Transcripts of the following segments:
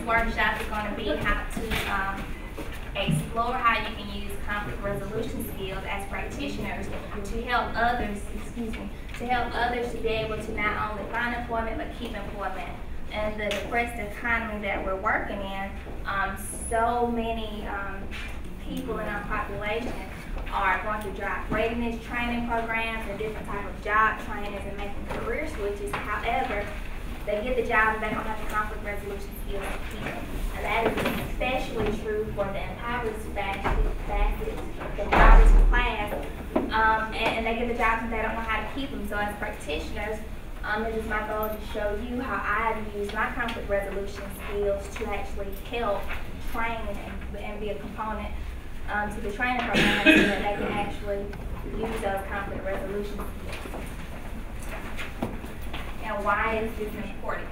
workshop is going to be how to explore how you can use conflict resolution skills as practitioners to help others, to be able to not only find employment but keep employment. And the depressed economy that we're working in, so many people in our population are going through job readiness training programs and different type of job trainings and making career switches. However, they get the job and they don't have the conflict resolution skills to keep them. And that is especially true for the impoverished the impoverished class. And they get the jobs and they don't know how to keep them. So as practitioners, it is my goal to show you how I've used my conflict resolution skills to actually help train and be a component to the training program so that they can actually use those conflict resolution skills. And why is this important?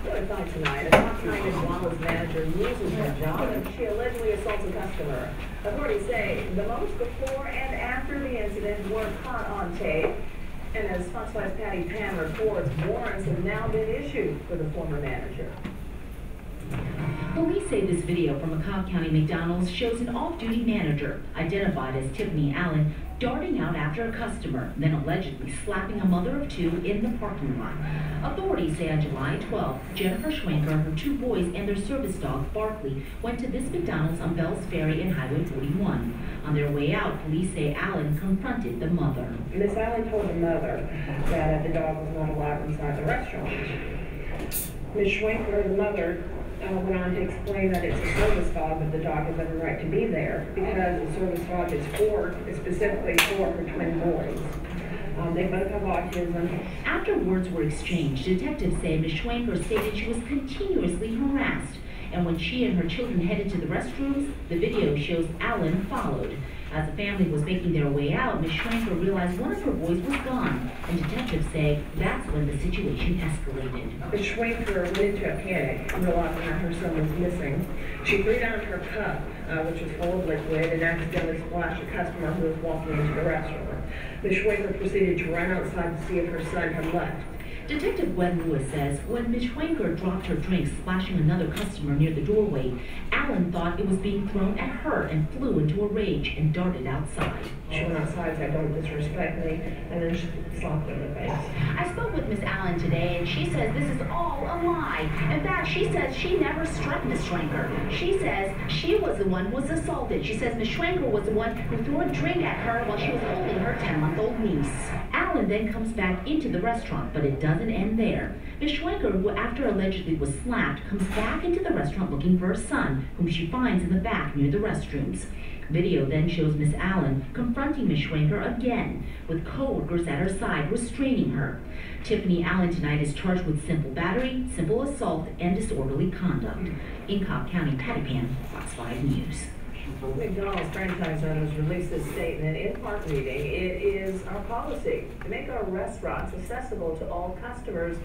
Notified tonight, a Chatham County Ombuds manager loses her job and she allegedly assaults a customer. Authorities say the moments before and after the incident were caught on tape. And as Fox 5's Patty Pan reports, warrants have now been issued for the former manager. Police say this video from a Cobb County McDonald's shows an off-duty manager, identified as Tiffany Allen, darting out after a customer, then allegedly slapping a mother of two in the parking lot. Authorities say on July 12th, Jennifer Schwenker, her two boys, and their service dog, Barkley, went to this McDonald's on Bells Ferry and Highway 41. On their way out, police say Allen confronted the mother. Miss Allen told the mother that the dog was not allowed inside the restaurant. Ms. Schwenker, the mother, went on to explain that it's a service dog, but the dog has every right to be there because the service dog is specifically for her twin boys. They both have autism. After words were exchanged, detectives say Ms. Schwenker stated she was continuously harassed, and when she and her children headed to the restrooms, the video shows Allen followed. As the family was making their way out, Ms. Schwenker realized one of her boys was gone, and detectives say that's when the situation escalated. Ms. Schwenker went into a panic, realizing that her son was missing. She threw down her cup, which was full of liquid, and accidentally splashed a customer who was walking into the restaurant. Ms. Schwenker proceeded to run outside to see if her son had left. Detective Gwen Lewis says when Ms. Schwenker dropped her drink, splashing another customer near the doorway, Allen thought it was being thrown at her and flew into a rage and darted outside. She went outside, said, "Don't disrespect me," and then she slapped her in the face. I spoke with Miss Allen today, and she says this is all a lie. In fact, she says she never struck Miss Schwenker. She says she was the one who was assaulted. She says Miss Schwenker was the one who threw a drink at her while she was holding her 10-month-old niece. Allen then comes back into the restaurant, but it doesn't end there. Ms. Schwenker, who after allegedly was slapped, comes back into the restaurant looking for her son, whom she finds in the back near the restrooms. Video then shows Miss Allen confronting Ms. Schwenker again, with co-workers at her side restraining her. Tiffany Allen tonight is charged with simple battery, simple assault, and disorderly conduct. In Cobb County, Patty Pan, Fox 5 News. McDonald's franchise owners released this statement in part reading. It is our policy to make our restaurants accessible to all customers,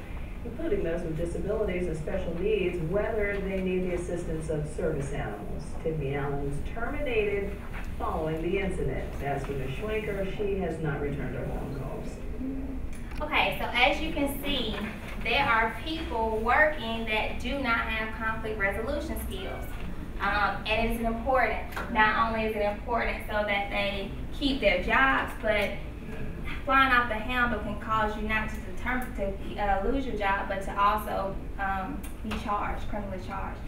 including those with disabilities and special needs, whether they need the assistance of service animals. Tiffany Allen was terminated following the incident. As for Ms. Schwenker, she has not returned her phone calls. Okay, so as you can see, there are people working that do not have conflict resolution skills. And it's important. Not only is it important so that they keep their jobs, but flying off the handle can cause you not just to lose your job, but to also be charged, criminally charged.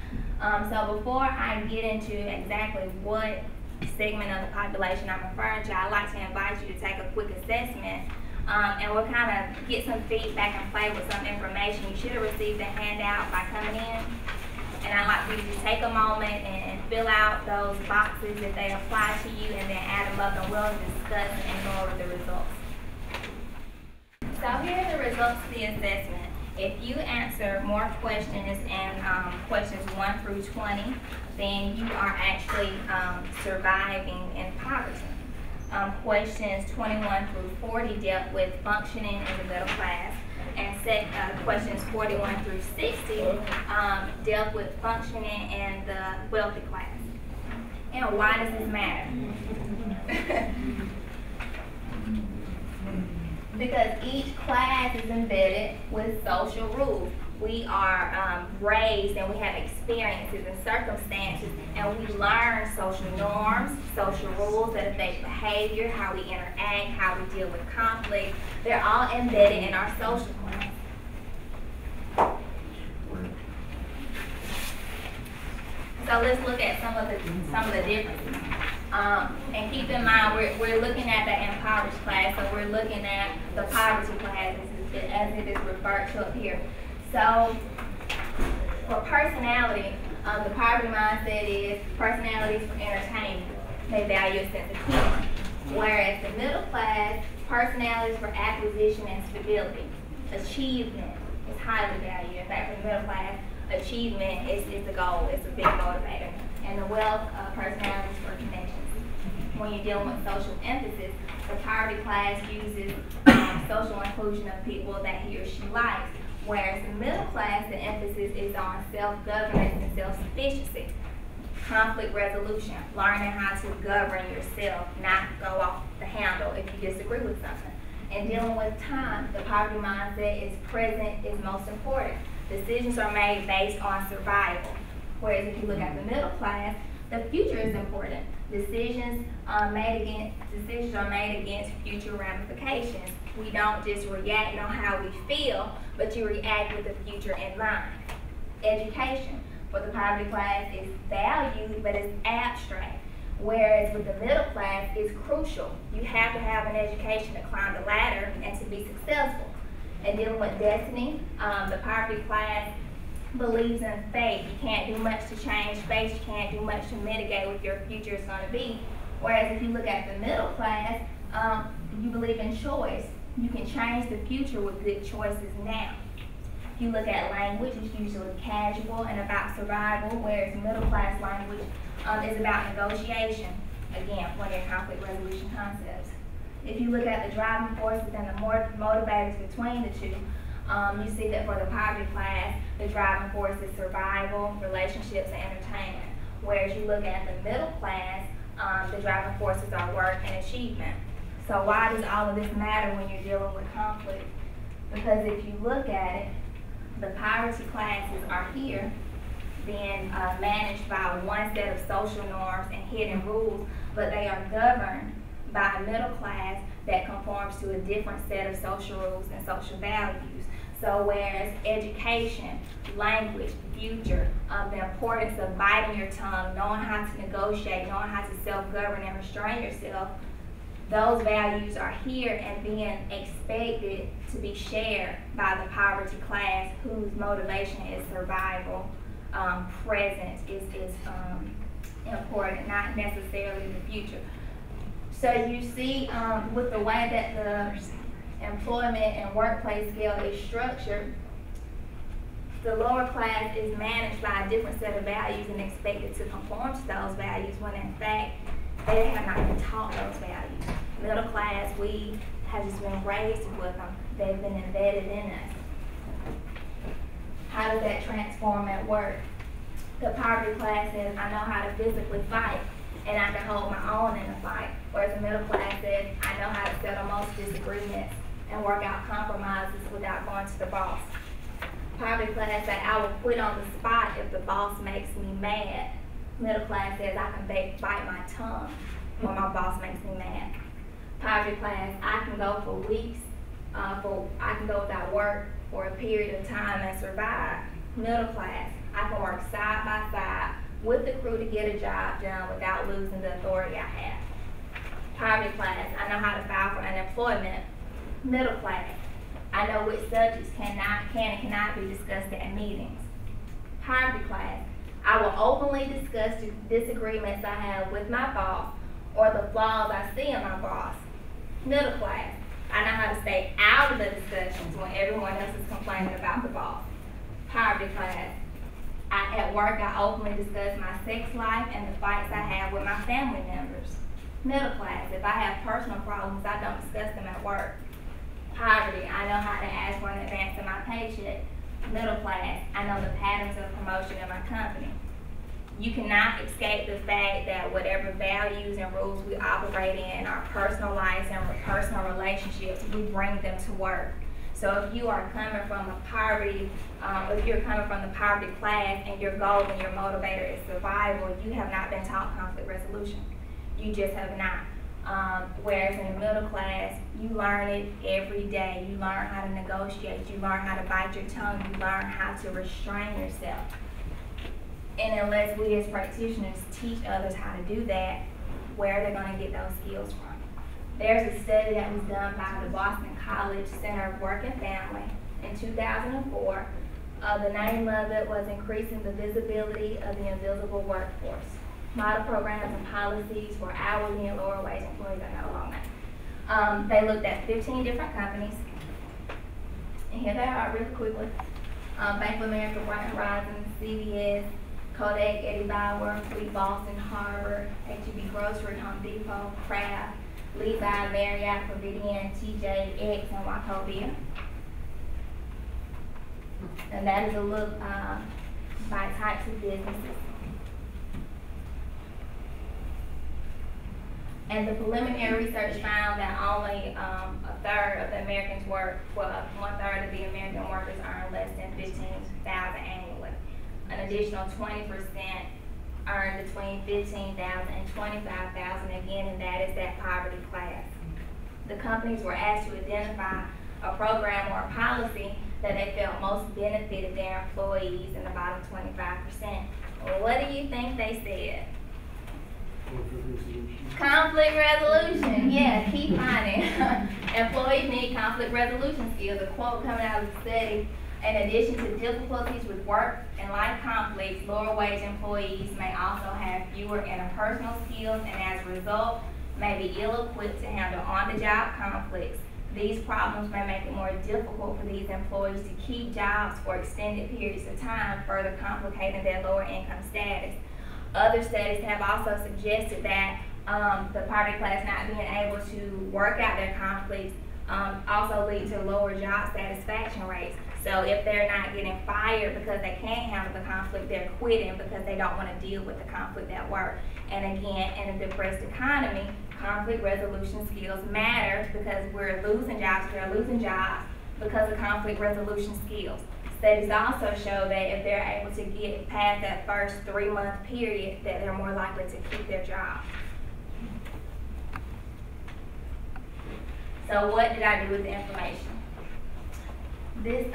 So before I get into exactly what segment of the population I'm referring to, I'd like to invite you to take a quick assessment, and we'll kind of get some feedback and play with some information. You should have received a handout by coming in. And I'd like for you to take a moment and fill out those boxes if they apply to you, and then add them up, and we'll discuss and go over the results. So here are the results of the assessment. If you answer more questions and questions 1 through 20, then you are actually surviving in poverty. Questions 21 through 40 dealt with functioning in the middle class. And questions 41 through 60 dealt with functioning in the wealthy class. And why does this matter? Because each class is embedded with social rules. We are raised and we have experiences and circumstances, and we learn social norms, social rules that affect behavior, how we interact, how we deal with conflict. They're all embedded in our social class. So let's look at some of the differences. And keep in mind, we're looking at the impoverished class, so we're looking at the poverty class as it is referred to up here. So for personality, the poverty mindset is personalities for entertainment. They value a sense of humor. Whereas the middle class, personalities for acquisition and stability. Achievement is highly valued. In fact, for the middle class, achievement is the goal, it's a big motivator. And the wealth personalities for connections. When you're dealing with social emphasis, the poverty class uses social inclusion of people that he or she likes. Whereas the middle class, the emphasis is on self-governance and self-sufficiency. Conflict resolution, learning how to govern yourself, not go off the handle if you disagree with something. And dealing with time, the poverty mindset is present is most important. Decisions are made based on survival. Whereas if you look at the middle class, the future is important. Decisions are made against future ramifications. We don't just react on how we feel, but you react with the future in mind. Education for the poverty class is valued, but it's abstract. Whereas with the middle class, it's crucial. You have to have an education to climb the ladder and to be successful. And dealing with destiny, the poverty class believes in fate. You can't do much to change fate. You can't do much to mitigate what your future is going to be. Whereas if you look at the middle class, you believe in choice. You can change the future with good choices now. If you look at language, it's usually casual and about survival, whereas middle class language is about negotiation. Again, one of your conflict resolution concepts. If you look at the driving forces and the motivators between the two, you see that for the poverty class, the driving force is survival, relationships, and entertainment. Whereas you look at the middle class, the driving forces are work and achievement. So why does all of this matter when you're dealing with conflict? Because if you look at it, the poverty classes are here, being managed by one set of social norms and hidden rules, but they are governed by a middle class that conforms to a different set of social rules and social values. So whereas education, language, future, the importance of biting your tongue, knowing how to negotiate, knowing how to self-govern and restrain yourself, those values are here and being expected to be shared by the poverty class whose motivation is survival. Present is important, not necessarily the future. So you see with the way that the employment and workplace scale is structured, the lower class is managed by a different set of values and expected to conform to those values when in fact they have not been taught those values. Middle class, we have just been raised with them. They've been embedded in us. How does that transform at work? The poverty class says, I know how to physically fight and I can hold my own in a fight. Whereas the middle class says, I know how to settle most disagreements and work out compromises without going to the boss. Poverty class says, I will quit on the spot if the boss makes me mad. Middle class says, I can bite my tongue when my boss makes me mad. Poverty class, I can go for weeks, I can go without work for a period of time and survive. Middle class, I can work side by side with the crew to get a job done without losing the authority I have. Poverty class, I know how to file for unemployment. Middle class, I know which subjects can and cannot be discussed at meetings. Poverty class, I will openly discuss the disagreements I have with my boss or the flaws I see in my boss. Middle class, I know how to stay out of the discussions when everyone else is complaining about the boss. Poverty class, at work I openly discuss my sex life and the fights I have with my family members. Middle class, if I have personal problems, I don't discuss them at work. Poverty, I know how to ask for an advance in my paycheck. Middle class, I know the patterns of promotion in my company. You cannot escape the fact that whatever values and rules we operate in our personal lives and personal relationships, we bring them to work. So if you are coming from a poverty, if you're coming from the poverty class and your goal and your motivator is survival, you have not been taught conflict resolution. You just have not. Whereas in the middle class, you learn it every day. You learn how to negotiate. You learn how to bite your tongue. You learn how to restrain yourself. And unless we as practitioners teach others how to do that, where are they going to get those skills from? There's a study that was done by the Boston College Center of Work and Family in 2004. The name of it was Increasing the Visibility of the Invisible Workforce. Model programs and policies for hourly and lower wage employees. I know along that. They looked at 15 different companies. And here they are really quickly. Bank of America, Bright Horizons, CVS, Kodak, Eddie Bauer, Fleet Boston, Harvard, H-E-B Grocery, Home Depot, Kraft, Levi, Marriott, Providian, TJX, and Wachovia. And that is a look by types of businesses. And the preliminary research found that only a third of the Americans work, well, 1/3 of the American workers earn less than $15,000 annually. An additional 20% earn between $15,000 and $25,000 again, and that is that poverty class. The companies were asked to identify a program or a policy that they felt most benefited their employees in the bottom 25%. Well, what do you think they said? Conflict resolution. Yeah, keep finding. Employees need conflict resolution skills. A quote coming out of the study: in addition to difficulties with work and life conflicts, lower wage employees may also have fewer interpersonal skills and as a result may be ill-equipped to handle on-the-job conflicts. These problems may make it more difficult for these employees to keep jobs for extended periods of time, further complicating their lower income status. Other studies have also suggested that the poverty class not being able to work out their conflicts also leads to lower job satisfaction rates. So if they're not getting fired because they can't handle the conflict, they're quitting because they don't want to deal with the conflict at work. And again, in a depressed economy, conflict resolution skills matter because we're losing jobs. They're losing jobs because of conflict resolution skills. Studies also show that if they're able to get past that first 3-month period, that they're more likely to keep their job. So what did I do with the information? This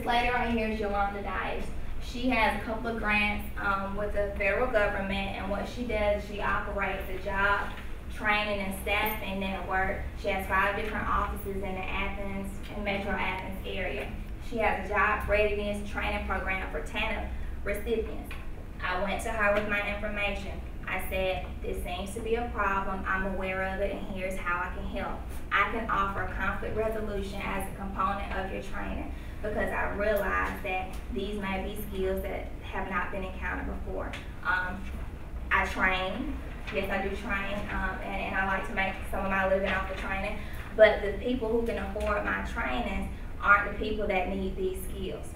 lady right here is Yolanda Dice. She has a couple of grants with the federal government, and what she does is she operates a job training and staffing network. She has 5 different offices in the Athens and Metro Athens area. She has a job readiness training program for TANF recipients. I went to her with my information. I said, this seems to be a problem, I'm aware of it, and here's how I can help. I can offer conflict resolution as a component of your training because I realize that these may be skills that have not been encountered before. I train, yes I do train, and I like to make some of my living off the training, but the people who can afford my training aren't the people that need these skills.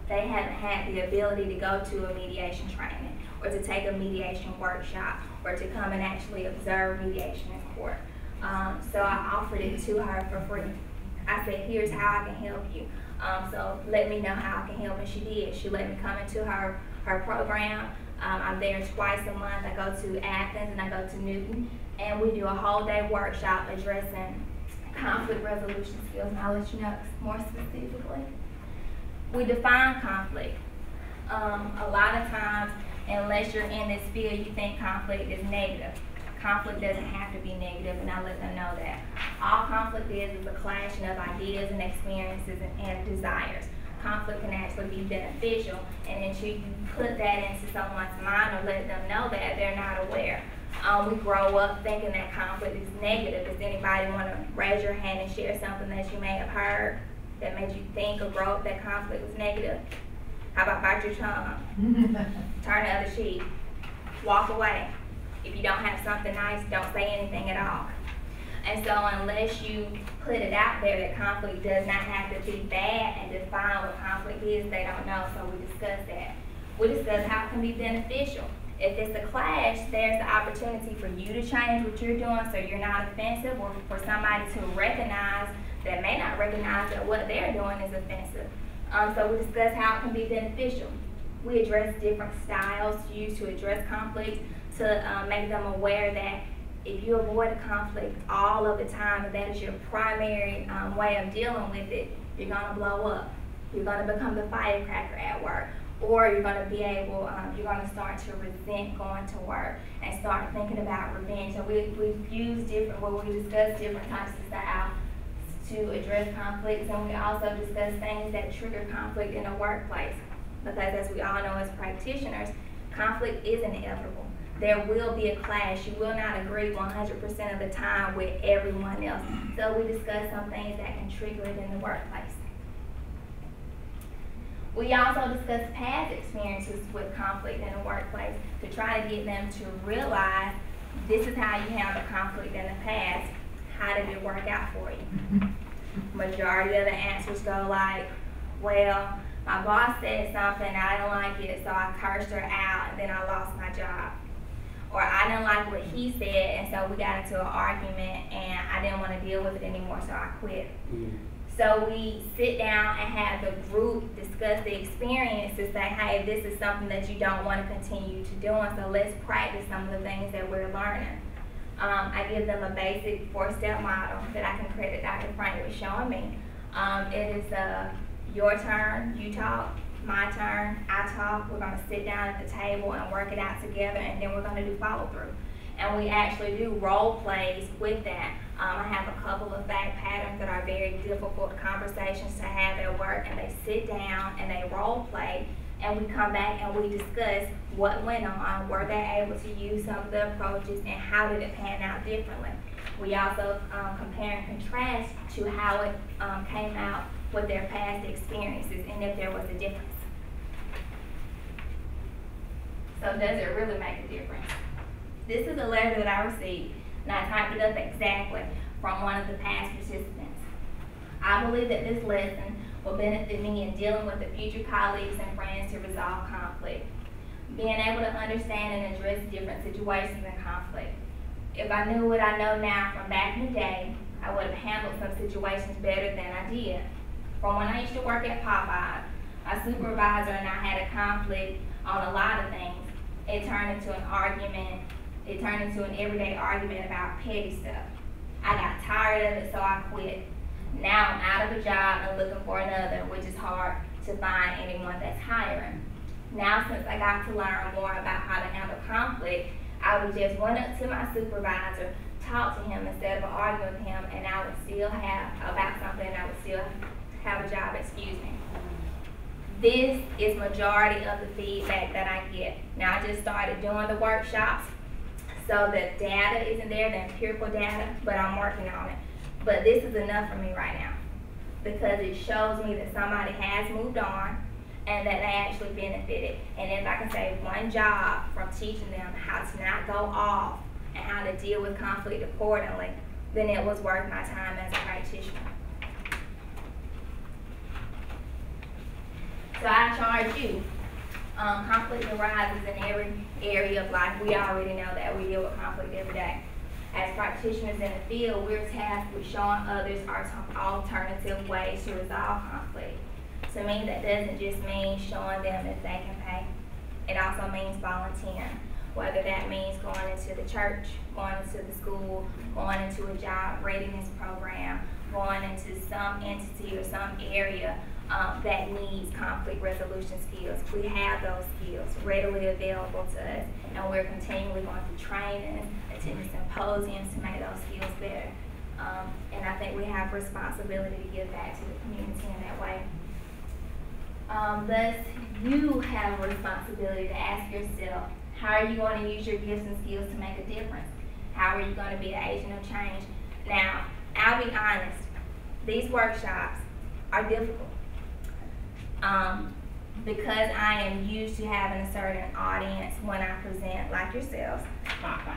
They haven't had the ability to go to a mediation training or to take a mediation workshop or to come and actually observe mediation in court. So I offered it to her for free. I said, here's how I can help you. So let me know how I can help, and she did. She let me come into her program. I'm there twice a month. I go to Athens and I go to Newton, and we do a whole day workshop addressing conflict resolution skills, and I'll let you know more specifically. We define conflict. A lot of times, unless you're in this field, you think conflict is negative. Conflict doesn't have to be negative, and I let them know that. All conflict is a clashing of ideas and experiences and desires. Conflict can actually be beneficial, and until you put that into someone's mind or let them know that, they're not aware. We grow up thinking that conflict is negative. Does anybody want to raise your hand and share something that you may have heard that made you think or grow up that conflict was negative? How about bite your tongue? Turn the other cheek. Walk away. If you don't have something nice, don't say anything at all. And so unless you put it out there that conflict does not have to be bad and define what conflict is, they don't know, so we discuss that. We discuss how it can be beneficial. If it's a clash, there's the opportunity for you to change what you're doing so you're not offensive, or for somebody to recognize that may not recognize that what they're doing is offensive. So we discuss how it can be beneficial. We address different styles used to address conflict to make them aware that if you avoid a conflict all of the time, and that is your primary way of dealing with it, you're gonna blow up. You're gonna become the firecracker at work. Or you're going to be able, you're going to start to resent going to work and start thinking about revenge. So we've used different, we discuss different types of styles to address conflicts, and we also discuss things that trigger conflict in the workplace. Because as we all know as practitioners, conflict is inevitable. There will be a clash. You will not agree 100% of the time with everyone else. So we discuss some things that can trigger it in the workplace. We also discuss past experiences with conflict in the workplace to try to get them to realize this is how you handle conflict in the past. How did it work out for you? Majority of the answers go like, well, my boss said something, I didn't like it, so I cursed her out and then I lost my job. Or I didn't like what he said, and so we got into an argument and I didn't want to deal with it anymore, so I quit. So we sit down and have the group discuss the experience to say, hey, this is something that you don't want to continue to do, and so let's practice some of the things that we're learning. I give them a basic 4-step model that I can credit Dr. Frank with showing me. It is your turn, you talk, my turn, I talk. We're going to sit down at the table and work it out together, and then we're going to do follow-through. And we actually do role plays with that. I have a couple of fact patterns that are very difficult conversations to have at work, and they sit down and they role play, and we come back and we discuss what went on, were they able to use some of the approaches, and how did it pan out differently. We also compare and contrast to how it came out with their past experiences and if there was a difference. So does it really make a difference? This is a letter that I received, and I typed it up exactly from one of the past participants. I believe that this lesson will benefit me in dealing with the future colleagues and friends to resolve conflict. Being able to understand and address different situations in conflict. If I knew what I know now from back in the day, I would have handled some situations better than I did. From when I used to work at Popeye, my supervisor and I had a conflict on a lot of things. It turned into an argument. It turned into an everyday argument about petty stuff. I got tired of it, so I quit. Now I'm out of a job and looking for another, which is hard to find anyone that's hiring. Now, since I got to learn more about how to handle conflict, I would just run up to my supervisor, talk to him instead of arguing with him, and I would still have about something, and I would still have a job, excuse me. This is majority of the feedback that I get. Now, I just started doing the workshops, so the data isn't there, the empirical data, but I'm working on it. But this is enough for me right now, because it shows me that somebody has moved on and that they actually benefited. And if I can save one job from teaching them how to not go off and how to deal with conflict accordingly, then it was worth my time as a practitioner. So I charge you. Conflict arises in every area of life. We already know that. We deal with conflict every day. As practitioners in the field, we're tasked with showing others alternative ways to resolve conflict. To me, that doesn't just mean showing them if they can pay. It also means volunteering, whether that means going into the church, going into the school, going into a job readiness program, going into some entity or some area that needs conflict resolution skills. We have those skills readily available to us, and we're continually going through trainings, attending symposiums to make those skills better. And I think we have responsibility to give back to the community in that way. Thus, you have a responsibility to ask yourself, how are you going to use your gifts and skills to make a difference? How are you going to be an agent of change? Now, I'll be honest, these workshops are difficult. Because I am used to having a certain audience when I present, like yourselves,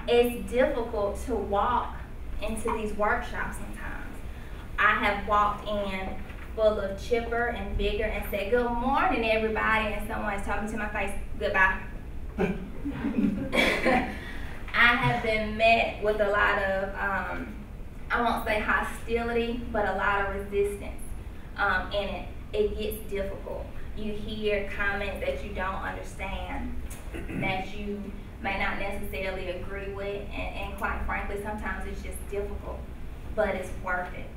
it's difficult to walk into these workshops sometimes. I have walked in full of chipper and vigor and say, "Good morning, everybody," and someone's talking to my face, "Goodbye." I have been met with a lot of, I won't say hostility, but a lot of resistance, and it gets difficult. You hear comments that you don't understand, that you may not necessarily agree with, and quite frankly, sometimes it's just difficult, but it's worth it.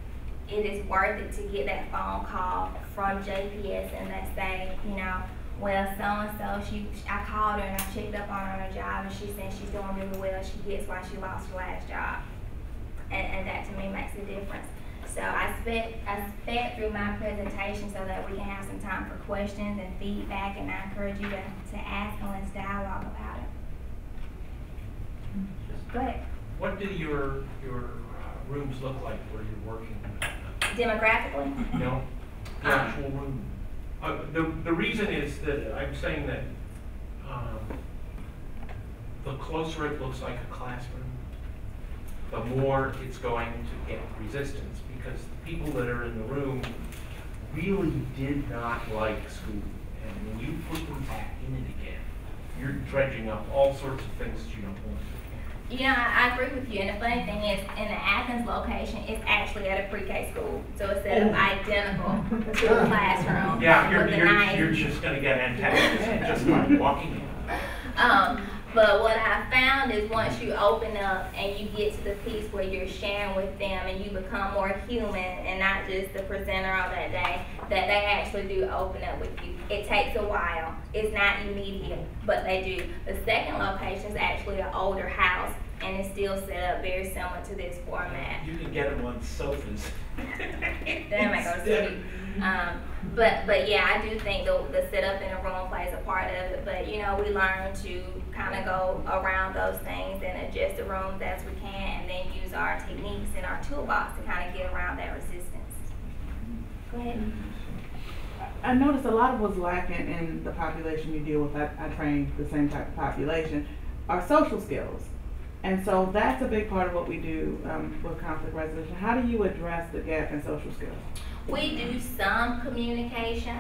It is worth it to get that phone call from JPS and they say, you know, well, so-and-so, I called her and I checked up on her on her job and she said she's doing really well. She gets why she lost her last job. And that to me makes a difference. So I sped through my presentation so that we can have some time for questions and feedback, and I encourage you to ask and let's dialogue about it. Go ahead. What do your rooms look like where you're working? Demographically? No, the actual room. The reason is that I'm saying that the closer it looks like a classroom, the more it's going to get resistance, because the people that are in the room really did not like school. And when you put them back in it again, you're dredging up all sorts of things that you don't want. You know, I agree with you, and the funny thing is, in the Athens location, it's actually at a pre-K school, so it's set up identical to the classroom. Yeah, you're just going to get antagonistic just by walking in. But what I found is once you open up and you get to the piece where you're sharing with them and you become more human and not just the presenter of that day, that they actually do open up with you. It takes a while. It's not immediate, but they do. The second location is actually an older house, and it's still set up very similar to this format. You can get them on sofas. Then I go to sleep. But yeah, I do think the setup in the room plays a part of it. But you know, we learn to kind of go around those things and adjust the rooms as we can, and then use our techniques in our toolbox to kind of get around that resistance. Go ahead. I noticed a lot of what's lacking in the population you deal with. I train the same type of population, are social skills. And so that's a big part of what we do with conflict resolution. How do you address the gap in social skills? We do some communication.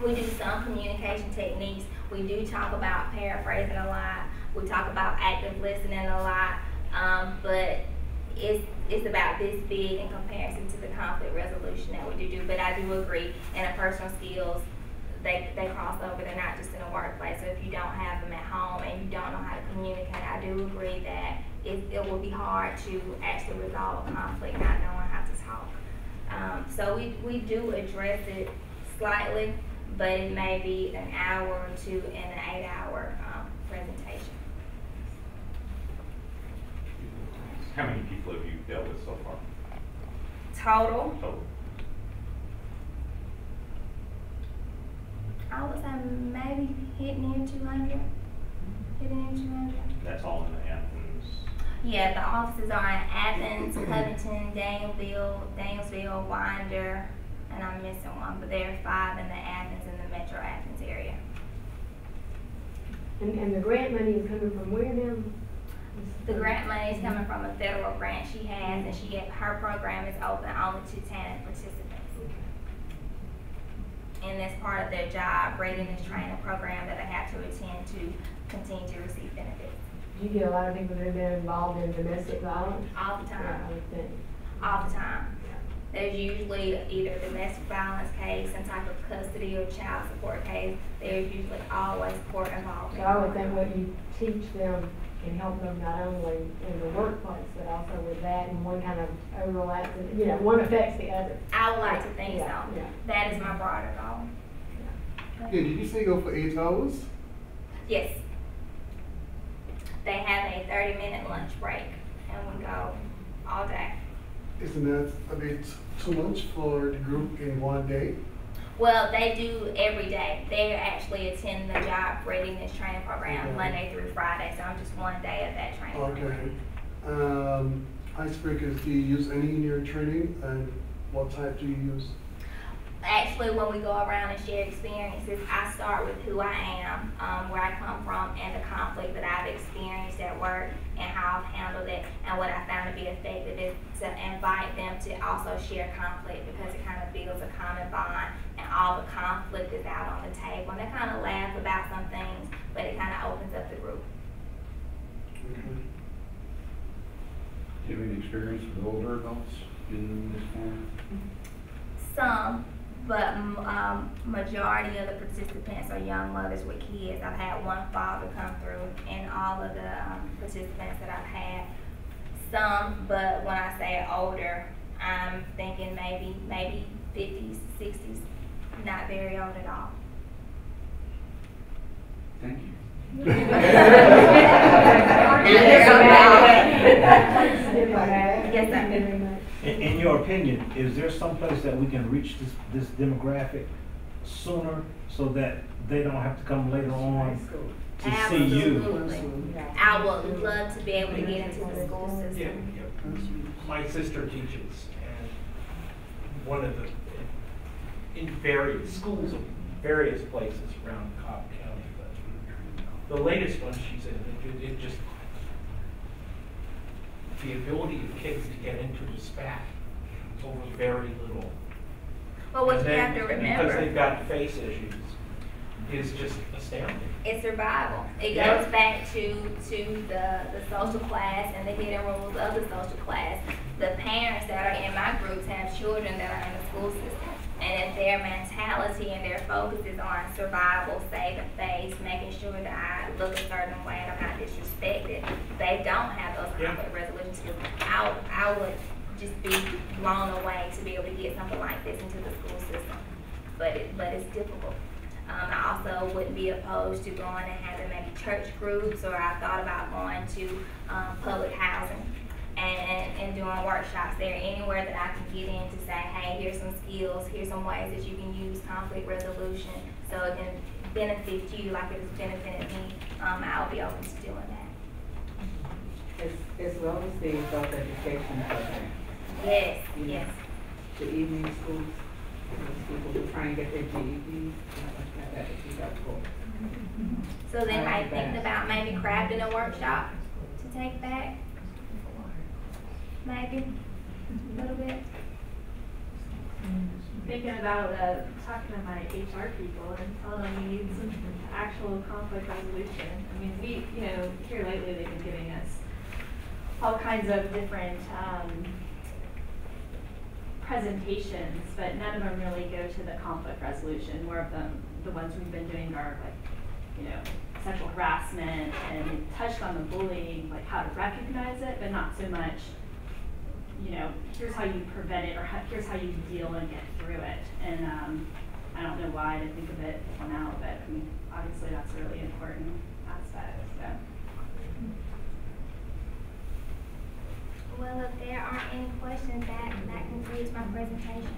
We do some communication techniques. We do talk about paraphrasing a lot. We talk about active listening a lot. But it's about this big in comparison to the conflict resolution that we do. But I do agree, interpersonal skills, they cross over. They're not just in the workplace. So if you don't have them at home and you don't know how to communicate, I do agree that it will be hard to actually resolve a conflict not knowing how to talk. So we do address it slightly, but it may be an hour or two in an 8-hour presentation. How many people have you dealt with so far? Total? I would say maybe hitting in 200. That's all in the Athens? Yeah, the offices are in Athens, Covington, Danielsville, Winder, and I'm missing one, but there are 5 in the Athens and the Metro Athens area. And the grant money is coming from where now? The grant money is coming from a federal grant she has, and her program is open only to TANF participants. And that's part of their job readiness training program that they have to attend to continue to receive benefits. Do you get a lot of people that have been involved in domestic violence? All the time. Yeah, I would think. All the time. There's usually either a domestic violence case, some type of custody or child support case. There's usually always court involved. So I would think what you teach them can help them not only in the workplace, but also with that, and one kind of overlaps, and, you know, one affects the other. I would like to think so. Yeah. That is my broader goal. Yeah, did you say go for 8 hours? Yes. They have a 30-minute lunch break, and we go all day. Isn't that a bit too much for the group in one day? Well, they do every day. They're actually attending the job readiness training program Monday through Friday, so I'm just one day of that training program. Icebreakers, do you use any in your training, and what type do you use? Actually, when we go around and share experiences, I start with who I am, where I come from, and the conflict that I've experienced at work, and how I've handled it. And what I found to be effective is to invite them to also share conflict, because it kind of builds a common bond, and all the conflict is out on the table. And they kind of laugh about some things, but it kind of opens up the group. Okay. Do you have any experience with older adults in this form? Some, but majority of the participants are young mothers with kids. I've had one father come through in all of the participants that I've had. Some, but when I say older, I'm thinking maybe 50s, 60s, not very old at all. Thank you. Yes, sir. In your opinion, is there some place that we can reach this demographic sooner so that they don't have to come later on to see you? Absolutely. I would love to be able to get into the school system. Yeah. My sister teaches, and one of the, in various schools of various places around Cobb County, but the latest one she's in, it just, the ability of kids to get into the SPAC over very little. Well, what And you then, have to remember, because they've got face issues, is just astounding. it's survival. It Yeah. goes back to the social class and the hidden rules of the social class. The parents that are in my groups have children that are in the school system. And if their mentality and their focus is on survival, saving face, making sure that I look a certain way and I'm not disrespected, they don't have those conflict resolution skills. I would just be blown away to be able to get something like this into the school system. But it's difficult. I also wouldn't be opposed to going and having maybe church groups, or I thought about going to public housing and doing workshops there, anywhere that I can get in to say, hey, here's some skills, here's some ways that you can use conflict resolution so it can benefit you like it has benefited me. I'll be open to doing that. As well as the adult education program. Yes, yes. The evening schools, people who try and get their GEDs, that would be helpful. So then I think about maybe crafting a workshop to take back. Maybe a little bit. Thinking about talking to my HR people and telling them we need some actual conflict resolution. I mean, here lately they've been giving us all kinds of different presentations, but none of them really go to the conflict resolution. More of them, the ones we've been doing are like, sexual harassment, and they touched on the bullying, like how to recognize it, but not so much, here's how you prevent it, or here's how you deal and get through it. And I don't know why I didn't think of it till now, but I mean, obviously that's a really important aspect. So. Well, if there aren't any questions, that concludes my presentation.